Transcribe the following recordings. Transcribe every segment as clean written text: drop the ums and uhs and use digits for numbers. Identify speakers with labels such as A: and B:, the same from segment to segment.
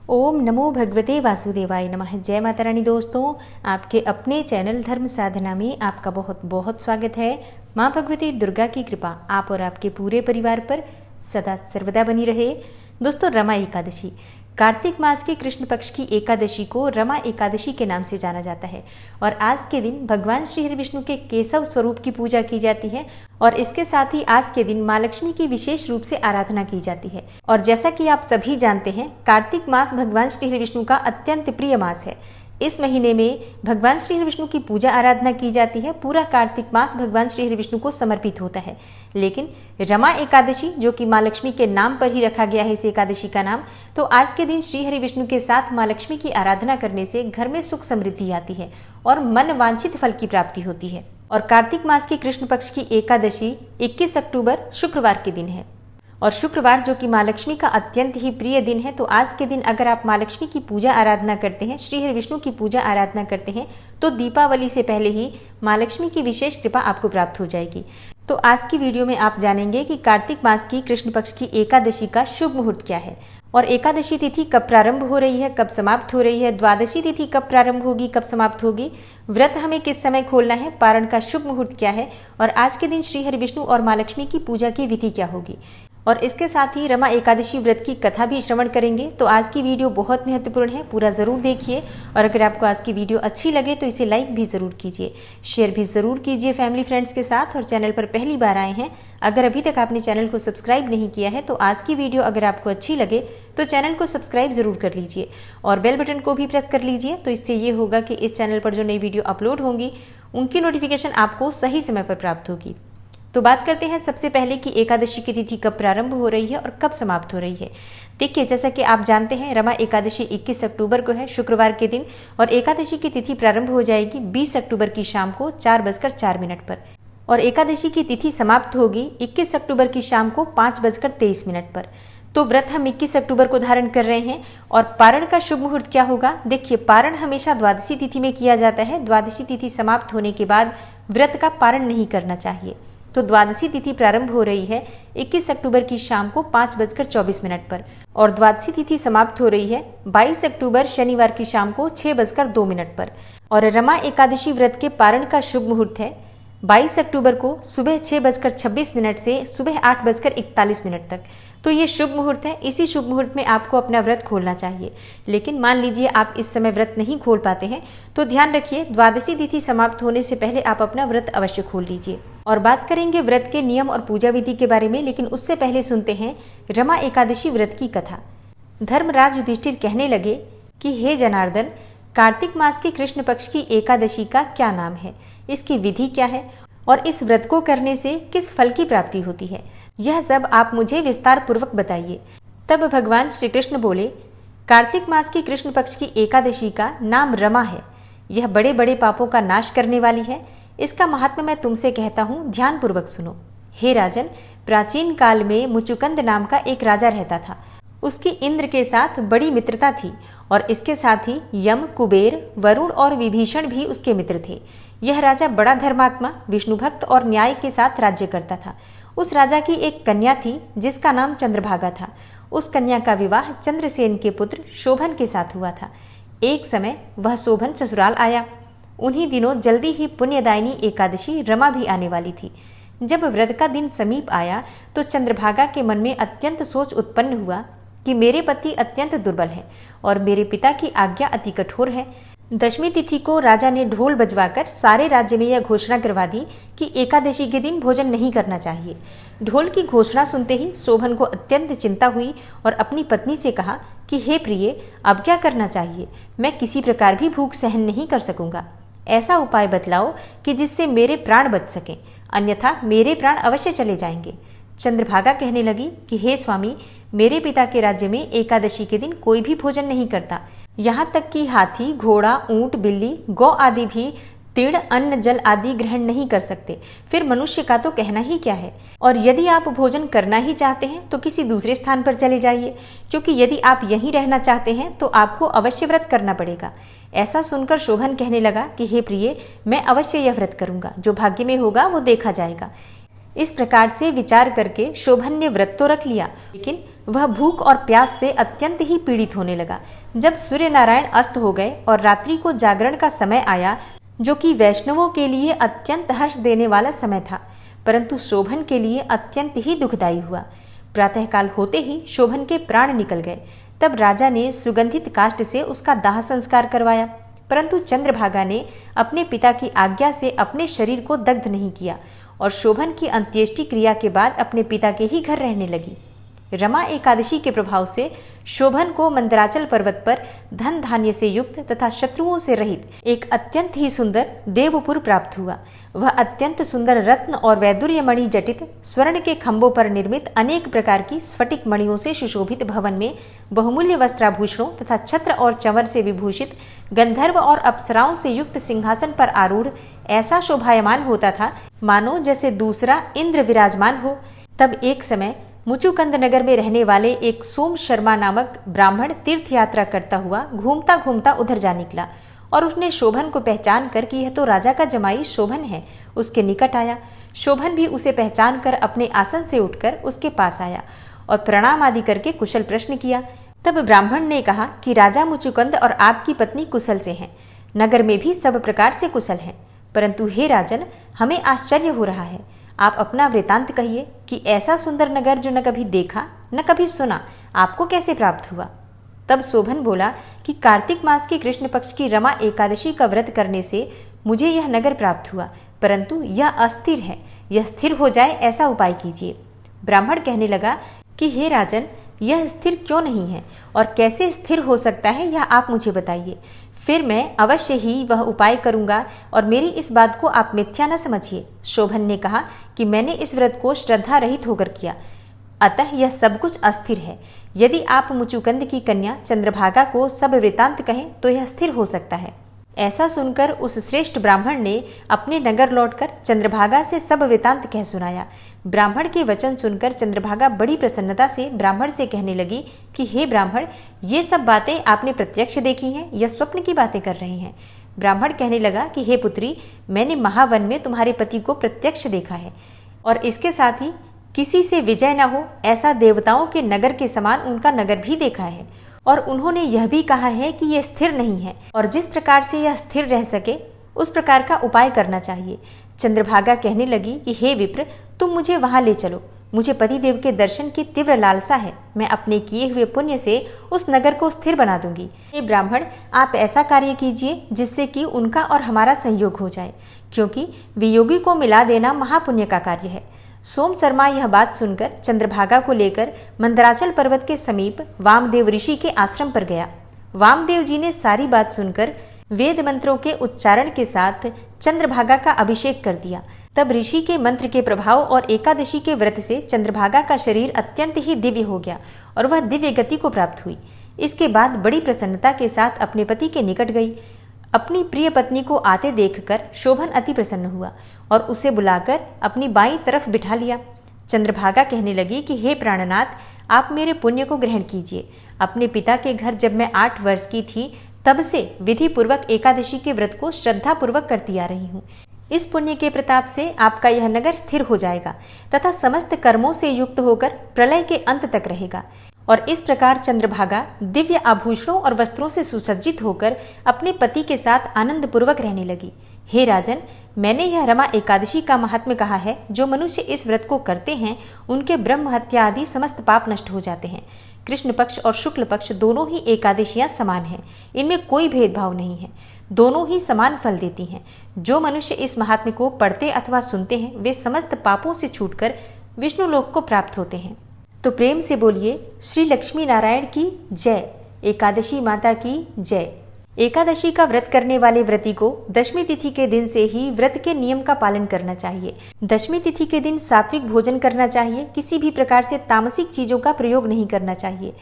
A: ओम नमो भगवते वासुदेवाय नमः। जय माता रानी। दोस्तों, आपके अपने चैनल धर्म साधना में आपका बहुत बहुत स्वागत है। माँ भगवती दुर्गा की कृपा आप और आपके पूरे परिवार पर सदा सर्वदा बनी रहे। दोस्तों, रमा एकादशी कार्तिक मास के कृष्ण पक्ष की एकादशी को रमा एकादशी के नाम से जाना जाता है और आज के दिन भगवान श्री हरि विष्णु के केशव स्वरूप की पूजा की जाती है और इसके साथ ही आज के दिन माँ लक्ष्मी की विशेष रूप से आराधना की जाती है। और जैसा कि आप सभी जानते हैं, कार्तिक मास भगवान श्री हरि विष्णु का अत्यंत प्रिय मास है। इस महीने में भगवान श्री हरि विष्णु की पूजा आराधना की जाती है। पूरा कार्तिक मास भगवान श्री हरि विष्णु को समर्पित होता है। लेकिन रमा एकादशी, जो कि माँ लक्ष्मी के नाम पर ही रखा गया है इस एकादशी का नाम, तो आज के दिन श्री हरि विष्णु के साथ माँ लक्ष्मी की आराधना करने से घर में सुख समृद्धि आती है और मन वांछित फल की प्राप्ति होती है। और कार्तिक मास की कृष्ण पक्ष की एकादशी 21 अक्टूबर शुक्रवार के दिन है और शुक्रवार जो कि माँ लक्ष्मी का अत्यंत ही प्रिय दिन है, तो आज के दिन अगर आप माँ लक्ष्मी की पूजा आराधना करते हैं, श्री हरि विष्णु की पूजा आराधना करते हैं, तो दीपावली से पहले ही माँ लक्ष्मी की विशेष कृपा आपको प्राप्त हो जाएगी। तो आज की वीडियो में आप जानेंगे कि कार्तिक मास की कृष्ण पक्ष की एकादशी का शुभ मुहूर्त क्या है और एकादशी तिथि कब प्रारंभ हो रही है, कब समाप्त हो रही है, द्वादशी तिथि कब प्रारंभ होगी, कब समाप्त होगी, व्रत हमें किस समय खोलना है, पारण का शुभ मुहूर्त क्या है और आज के दिन श्री हरि विष्णु और माँ लक्ष्मी की पूजा की विधि क्या होगी। और इसके साथ ही रमा एकादशी व्रत की कथा भी श्रवण करेंगे। तो आज की वीडियो बहुत महत्वपूर्ण है, पूरा ज़रूर देखिए। और अगर आपको आज की वीडियो अच्छी लगे तो इसे लाइक भी ज़रूर कीजिए, शेयर भी ज़रूर कीजिए फैमिली फ्रेंड्स के साथ। और चैनल पर पहली बार आए हैं, अगर अभी तक आपने चैनल को सब्सक्राइब नहीं किया है, तो आज की वीडियो अगर आपको अच्छी लगे तो चैनल को सब्सक्राइब जरूर कर लीजिए और बेल बटन को भी प्रेस कर लीजिए। तो इससे ये होगा कि इस चैनल पर जो नई वीडियो अपलोड होंगी उनकी नोटिफिकेशन आपको सही समय पर प्राप्त होगी। तो बात करते हैं सबसे पहले कि एकादशी की तिथि कब प्रारंभ हो रही है और कब समाप्त हो रही है। देखिए, जैसा कि आप जानते हैं, रमा एकादशी 21 अक्टूबर को है, शुक्रवार के दिन, और एकादशी की तिथि प्रारंभ हो जाएगी 20 अक्टूबर की शाम को 4:04 पर और एकादशी की तिथि समाप्त होगी 21 अक्टूबर की शाम को 5:23 पर। तो व्रत हम 21 अक्टूबर को धारण कर रहे हैं और पारण का शुभ मुहूर्त क्या होगा। देखिए, पारण हमेशा द्वादशी तिथि में किया जाता है। द्वादशी तिथि समाप्त होने के बाद व्रत का पारण नहीं करना चाहिए। तो द्वादशी तिथि प्रारंभ हो रही है 21 अक्टूबर की शाम को 5:24 पर और द्वादशी तिथि समाप्त हो रही है 22 अक्टूबर शनिवार की शाम को 6:02 पर। और रमा एकादशी व्रत के पारण का शुभ मुहूर्त है 22 अक्टूबर को सुबह 6:26 से सुबह 8:41 तक। तो ये शुभ मुहूर्त है। इसी शुभ मुहूर्त में आपको अपना व्रत खोलना चाहिए। लेकिन मान लीजिए आप इस समय व्रत नहीं खोल पाते हैं, तो ध्यान रखिए, द्वादशी तिथि समाप्त होने से पहले आप अपना व्रत अवश्य खोल लीजिए। और बात करेंगे व्रत के नियम और पूजा विधि के बारे में, लेकिन उससे पहले सुनते हैं रमा एकादशी व्रत की कथा। धर्मराज युधिष्ठिर कहने लगे कि हे जनार्दन, कार्तिक मास के कृष्ण पक्ष की एकादशी का क्या नाम है, इसकी विधि क्या है और इस व्रत को करने से किस फल की प्राप्ति होती है, यह सब आप मुझे विस्तार पूर्वक बताइए। तब भगवान श्री कृष्ण बोले, कार्तिक मास की कृष्ण पक्ष की एकादशी का नाम रमा है। यह बड़े बड़े पापों का नाश करने वाली है। इसका महात्म्य मैं तुमसे कहता हूँ, ध्यान पूर्वक सुनो। हे राजन, प्राचीन काल में मुचुकंद नाम का एक राजा रहता था। उसकी इंद्र के साथ बड़ी मित्रता थी और इसके साथ ही यम, कुबेर, वरुण और विभीषण भी उसके मित्र थे। यह राजा बड़ा धर्मात्मा, विष्णु भक्त और न्याय के साथ राज्य करता था। उस राजा की एक कन्या थी जिसका नाम चंद्रभागा था। उस कन्या का विवाह चंद्रसेन के पुत्र शोभन के साथ हुआ था। एक समय वह शोभन ससुराल आया। उन्हीं दिनों जल्दी ही पुण्यदायिनी एकादशी रमा भी आने वाली थी। जब व्रत का दिन समीप आया तो चंद्रभागा के मन में अत्यंत सोच उत्पन्न हुआ कि मेरे पति अत्यंत दुर्बल हैं और मेरे पिता की आज्ञा अति कठोर है। दशमी तिथि को राजा ने ढोल बजवाकर सारे राज्य में यह घोषणा करवा दी कि एकादशी के दिन भोजन नहीं करना चाहिए। ढोल की घोषणा सुनते ही शोभन को अत्यंत चिंता हुई और अपनी पत्नी से कहा कि हे प्रिय, अब क्या करना चाहिए? मैं किसी प्रकार भी भूख सहन नहीं कर सकूंगा। ऐसा उपाय बतलाओ कि जिससे मेरे प्राण बच सकें, अन्यथा मेरे प्राण अवश्य चले जाएंगे। चंद्रभागा कहने लगी कि हे स्वामी, मेरे पिता के राज्य में एकादशी के दिन कोई भी भोजन नहीं करता। यहाँ तक कि हाथी, घोड़ा, ऊंट, बिल्ली, गौ आदि भी तीर्ण, अन्न, जल आदि ग्रहण नहीं कर सकते। फिर मनुष्य का तो कहना ही क्या है। और यदि आप भोजन करना ही चाहते हैं तो किसी दूसरे स्थान पर चले जाइए, क्योंकि यदि आप यहीं रहना चाहते हैं तो आपको अवश्य व्रत करना पड़ेगा। ऐसा सुनकर शोभन कहने लगा कि हे प्रिय, मैं अवश्य यह व्रत करूंगा, जो भाग्य में होगा वो देखा जाएगा। इस प्रकार से विचार करके शोभन ने व्रत तो रख लिया, लेकिन वह भूख और प्यास से अत्यंत ही पीड़ित होने लगा। जब सूर्य नारायण अस्त हो गए और रात्रि को जागरण का समय आया, जो कि वैष्णवों के लिए अत्यंत हर्ष देने वाला समय था, परंतु शोभन के लिए अत्यंत ही दुखदायी हुआ। प्रातःकाल होते ही शोभन के प्राण निकल गए। तब राजा ने सुगंधित काष्ठ से उसका दाह संस्कार करवाया, परंतु चंद्रभागा ने अपने पिता की आज्ञा से अपने शरीर को दग्ध नहीं किया और शोभन की अंत्येष्टि क्रिया के बाद अपने पिता के ही घर रहने लगी। रमा एकादशी के प्रभाव से शोभन को मंदराचल पर्वत पर धन धान्य से युक्त तथा शत्रुओं से रहित एक अत्यंत ही सुंदर देवपुर प्राप्त हुआ। वह अत्यंत सुंदर रत्न और वैदुर्य मणि जटित स्वर्ण के खंभों पर निर्मित अनेक प्रकार की स्फटिक मणियों से सुशोभित भवन में बहुमूल्य वस्त्राभूषणों तथा छत्र और चंवर से विभूषित गंधर्व और अप्सराओं से युक्त सिंहासन पर आरूढ़ ऐसा शोभायमान होता था मानो जैसे दूसरा इंद्र विराजमान हो। तब एक समय मुचुकंद नगर में रहने वाले एक सोम शर्मा नामक ब्राह्मण तीर्थ यात्रा करता हुआ घूमता घूमता उधर जा निकला और उसने शोभन को पहचान कर कि यह तो राजा का जमाई शोभन है, उसके निकट आया। शोभन भी उसे पहचान कर अपने आसन से उठकर उसके पास आया और प्रणाम आदि करके कुशल प्रश्न किया। तब ब्राह्मण ने कहा कि राजा मुचुकंद और आपकी पत्नी कुशल से हैं, नगर में भी सब प्रकार से कुशल हैं, परंतु हे राजन, हमें आश्चर्य हो रहा है। आप अपना वृतांत कहिए कि ऐसा सुंदर नगर जो न कभी देखा न कभी सुना, आपको कैसे प्राप्त हुआ। तब शोभन बोला कि कार्तिक मास के कृष्ण पक्ष की रमा एकादशी का व्रत करने से मुझे यह नगर प्राप्त हुआ, परंतु यह अस्थिर है, यह स्थिर हो जाए ऐसा उपाय कीजिए। ब्राह्मण कहने लगा कि हे राजन, यह स्थिर क्यों नहीं है और कैसे स्थिर हो सकता है, यह आप मुझे बताइए, फिर मैं अवश्य ही वह उपाय करूंगा और मेरी इस बात को आप मिथ्या न समझिए। शोभन ने कहा कि मैंने इस व्रत को श्रद्धा रहित होकर किया, अतः यह सब कुछ अस्थिर है। यदि आप मुचुकंद की कन्या चंद्रभागा को सब वृतांत कहें तो यह स्थिर हो सकता है। ऐसा सुनकर उस श्रेष्ठ ब्राह्मण ने अपने नगर लौटकर चंद्रभागा से सब वृतांत कह सुनाया। ब्राह्मण के वचन सुनकर चंद्रभागा बड़ी प्रसन्नता से ब्राह्मण से कहने लगी कि हे ब्राह्मण, ये सब बातें आपने प्रत्यक्ष देखी हैं या स्वप्न की बातें कर रहे हैं। ब्राह्मण कहने लगा कि हे पुत्री, मैंने महावन में तुम्हारे पति को प्रत्यक्ष देखा है और इसके साथ ही किसी से विजय न हो ऐसा देवताओं के नगर के समान उनका नगर भी देखा है, और उन्होंने यह भी कहा है कि यह स्थिर नहीं है और जिस प्रकार से यह स्थिर रह सके उस प्रकार का उपाय करना चाहिए। चंद्रभागा कहने लगी कि हे विप्र, तुम मुझे वहां ले चलो, मुझे पतिदेव के दर्शन की तीव्र लालसा है, मैं अपने किए हुए पुण्य से उस नगर को स्थिर बना दूंगी। हे ब्राह्मण, आप ऐसा कार्य कीजिए जिससे कि उनका और हमारा संयोग हो जाए, क्योंकि वियोगी को मिला देना महापुण्य का कार्य है। सोम शर्मा यह बात सुनकर चंद्रभागा को लेकर मंदराचल पर्वत के समीप वामदेव ऋषि के आश्रम पर गया। वामदेव जी ने सारी बात सुनकर वेद मंत्रों के उच्चारण के साथ चंद्रभागा का अभिषेक कर दिया। तब ऋषि के मंत्र के प्रभाव और एकादशी के व्रत से चंद्रभागा का शरीर अत्यंत ही दिव्य हो गया और वह दिव्य गति को प्राप्त हुई। इसके बाद बड़ी प्रसन्नता के साथ अपने पति के निकट गई। अपनी प्रिय पत्नी को आते देखकर शोभन अति प्रसन्न हुआ और उसे बुलाकर अपनी बाईं तरफ बिठा लिया। चंद्रभागा कहने लगी कि हे प्राणनाथ, आप मेरे पुण्य को ग्रहण कीजिए। अपने पिता के घर जब मैं 8 वर्ष की थी तब से विधि पूर्वक एकादशी के व्रत को श्रद्धा पूर्वक करती आ रही हूँ। इस पुण्य के प्रताप से आपका यह नगर स्थिर हो जाएगा तथा समस्त कर्मों से युक्त होकर प्रलय के अंत तक रहेगा। और इस प्रकार चंद्रभागा दिव्य आभूषणों और वस्त्रों से सुसज्जित होकर अपने पति के साथ आनंद पूर्वक रहने लगी। हे राजन, मैंने यह रमा एकादशी का महात्म्य कहा है। जो मनुष्य इस व्रत को करते हैं उनके ब्रह्म हत्या आदि समस्त पाप नष्ट हो जाते हैं। कृष्ण पक्ष और शुक्ल पक्ष दोनों ही एकादशियां समान हैं, इनमें कोई भेदभाव नहीं है, दोनों ही समान फल देती हैं। जो मनुष्य इस महात्म्य को पढ़ते अथवा सुनते हैं वे समस्त पापों से छूटकर विष्णु लोक को प्राप्त होते हैं। तो प्रेम से बोलिए श्री लक्ष्मी नारायण की जय, एकादशी माता की जय। एकादशी का व्रत करने वाले व्रती को दशमी तिथि के दिन से ही व्रत के नियम का पालन करना चाहिए। दशमी तिथि के दिन सात्विक भोजन करना चाहिए, किसी भी प्रकार से तामसिक चीजों का प्रयोग नहीं करना चाहिए।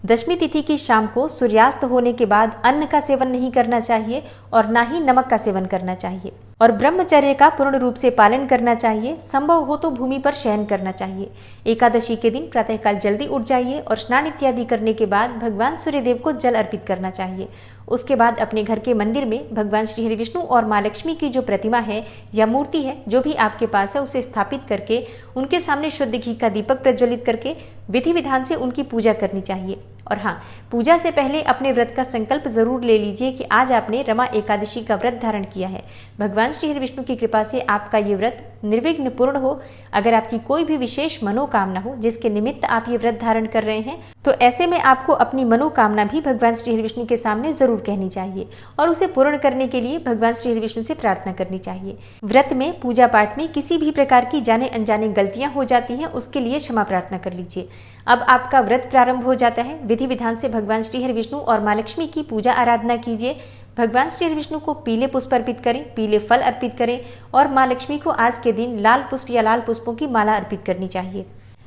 A: दशमी तिथि की शाम को सूर्यास्त होने के बाद अन्न का सेवन नहीं करना चाहिए और ना ही नमक का सेवन करना चाहिए। और ब्रह्मचर्य का पूर्ण रूप से पालन करना चाहिए। संभव हो तो भूमि पर शयन करना चाहिए। एकादशी के दिन प्रातःकाल जल्दी उठ जाइए और स्नान इत्यादि करने के बाद भगवान सूर्यदेव को जल अर्पित करना चाहिए। उसके बाद अपने घर के मंदिर में भगवान श्री हरि विष्णु और माँ लक्ष्मी की जो प्रतिमा है या मूर्ति है जो भी आपके पास है उसे स्थापित करके उनके सामने शुद्ध घी का दीपक प्रज्वलित करके विधि विधान से उनकी पूजा करनी चाहिए। और हाँ, पूजा से पहले अपने व्रत का संकल्प जरूर ले लीजिए कि आज आपने रमा एकादशी का व्रत धारण किया है। भगवान श्री हरि विष्णु की कृपा से आपका ये व्रत निर्विघ्न पूर्ण हो। अगर आपकी कोई भी विशेष मनोकामना हो जिसके निमित्त आप ये व्रत धारण कर रहे हैं तो ऐसे में आपको अपनी मनोकामना भी भगवान श्री हरि विष्णु के सामने जरूर कहनी चाहिए और उसे पूर्ण करने के लिए भगवान श्री हरि विष्णु से प्रार्थना करनी चाहिए। व्रत में, पूजा पाठ में किसी भी प्रकार की जाने अनजाने गलतियां हो जाती हैं, उसके लिए क्षमा प्रार्थना कर लीजिए। अब आपका व्रत प्रारंभ हो जाता है। विधि विधान से भगवान श्री हरि विष्णु और माँ लक्ष्मी की पूजा आराधना कीजिए। भगवान श्री हरि विष्णु को पीले पुष्प अर्पित करें, पीले फल अर्पित करें और माँ लक्ष्मी को आज के दिन लाल पुष्प या लाल पुष्पों की माला अर्पित करनी चाहिए।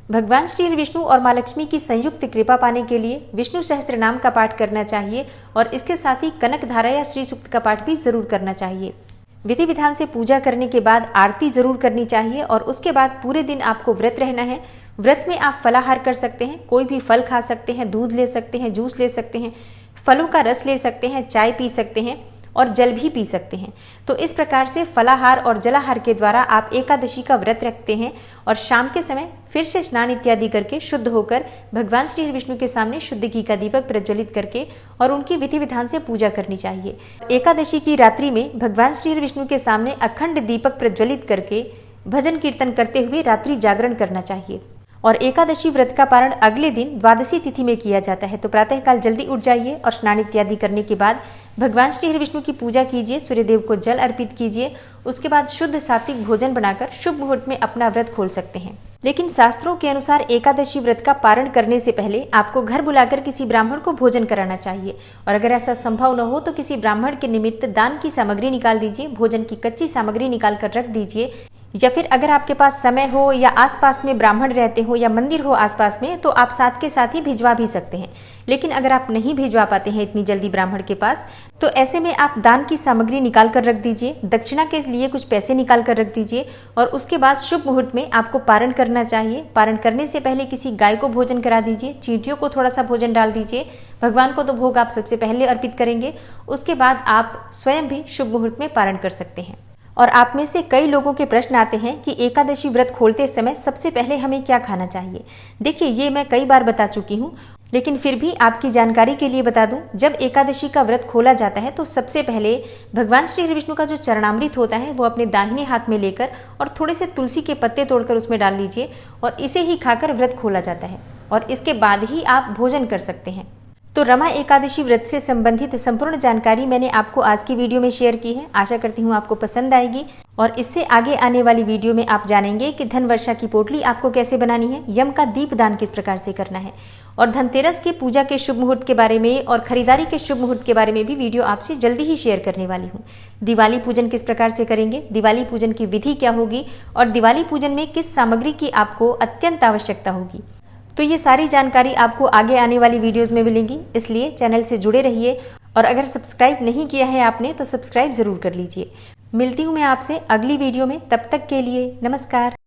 A: भगवान श्री हरि विष्णु और माँ लक्ष्मी की संयुक्त कृपा पाने के लिए विष्णु सहस्त्र नाम का पाठ करना चाहिए और इसके साथ ही कनक धारा या श्री सूक्त का पाठ भी जरूर करना चाहिए। विधि विधान से पूजा करने के बाद आरती जरूर करनी चाहिए और उसके बाद पूरे दिन आपको व्रत रहना है। व्रत में आप फलाहार कर सकते हैं, कोई भी फल खा सकते हैं, दूध ले सकते हैं, जूस ले सकते हैं, फलों का रस ले सकते हैं, चाय पी सकते हैं और जल भी पी सकते हैं। तो इस प्रकार से फलाहार और जलाहार के द्वारा आप एकादशी का व्रत रखते हैं और शाम के समय फिर से स्नान इत्यादि करके शुद्ध होकर भगवान श्री हरि विष्णु के सामने शुद्ध घी का दीपक प्रज्वलित करके और उनकी विधि विधान से पूजा करनी चाहिए। एकादशी की रात्रि में भगवान श्री हरि विष्णु के सामने अखंड दीपक प्रज्वलित करके भजन कीर्तन करते हुए रात्रि जागरण करना चाहिए। और एकादशी व्रत का पारण अगले दिन द्वादशी तिथि में किया जाता है। तो प्रातःकाल जल्दी उठ जाइए और स्नान इत्यादि करने के बाद भगवान श्री हरि विष्णु की पूजा कीजिए, सूर्यदेव को जल अर्पित कीजिए। उसके बाद शुद्ध सात्विक भोजन बनाकर शुभ मुहूर्त में अपना व्रत खोल सकते हैं। लेकिन शास्त्रों के अनुसार एकादशी व्रत का पारण करने से पहले आपको घर बुलाकर किसी ब्राह्मण को भोजन कराना चाहिए और अगर ऐसा संभव न हो तो किसी ब्राह्मण के निमित्त दान की सामग्री निकाल दीजिए, भोजन की कच्ची सामग्री निकाल कर रख दीजिए। या फिर अगर आपके पास समय हो या आसपास में ब्राह्मण रहते हो या मंदिर हो आसपास में तो आप साथ के साथ ही भिजवा भी सकते हैं। लेकिन अगर आप नहीं भिजवा पाते हैं इतनी जल्दी ब्राह्मण के पास तो ऐसे में आप दान की सामग्री निकाल कर रख दीजिए, दक्षिणा के लिए कुछ पैसे निकाल कर रख दीजिए और उसके बाद शुभ मुहूर्त में आपको पारण करना चाहिए। पारण करने से पहले किसी गाय को भोजन करा दीजिए, चींटियों को थोड़ा सा भोजन डाल दीजिए। भगवान को तो भोग आप सबसे पहले अर्पित करेंगे, उसके बाद आप स्वयं भी शुभ मुहूर्त में पारण कर सकते हैं। और आप में से कई लोगों के प्रश्न आते हैं कि एकादशी व्रत खोलते समय सबसे पहले हमें क्या खाना चाहिए। देखिए, ये मैं कई बार बता चुकी हूँ, लेकिन फिर भी आपकी जानकारी के लिए बता दूं, जब एकादशी का व्रत खोला जाता है तो सबसे पहले भगवान श्री हरि विष्णु का जो चरणामृत होता है वो अपने दाहिने हाथ में लेकर और थोड़े से तुलसी के पत्ते तोड़कर उसमें डाल लीजिए और इसे ही खाकर व्रत खोला जाता है और इसके बाद ही आप भोजन कर सकते हैं। तो रमा एकादशी व्रत से संबंधित संपूर्ण जानकारी मैंने आपको आज की वीडियो में शेयर की है। आशा करती हूँ आपको पसंद आएगी और इससे आगे आने वाली वीडियो में आप जानेंगे कि धन वर्षा की पोटली आपको कैसे बनानी है, यम का दीप दान किस प्रकार से करना है और धनतेरस की पूजा के शुभ मुहूर्त के बारे में और खरीदारी के शुभ मुहूर्त के बारे में भी वीडियो आपसे जल्दी ही शेयर करने वाली हूँ। दिवाली पूजन किस प्रकार से करेंगे, दिवाली पूजन की विधि क्या होगी और दिवाली पूजन में किस सामग्री की आपको अत्यंत आवश्यकता होगी, तो ये सारी जानकारी आपको आगे आने वाली वीडियोस में मिलेंगी। इसलिए चैनल से जुड़े रहिए और अगर सब्सक्राइब नहीं किया है आपने तो सब्सक्राइब जरूर कर लीजिए। मिलती हूँ मैं आपसे अगली वीडियो में, तब तक के लिए नमस्कार।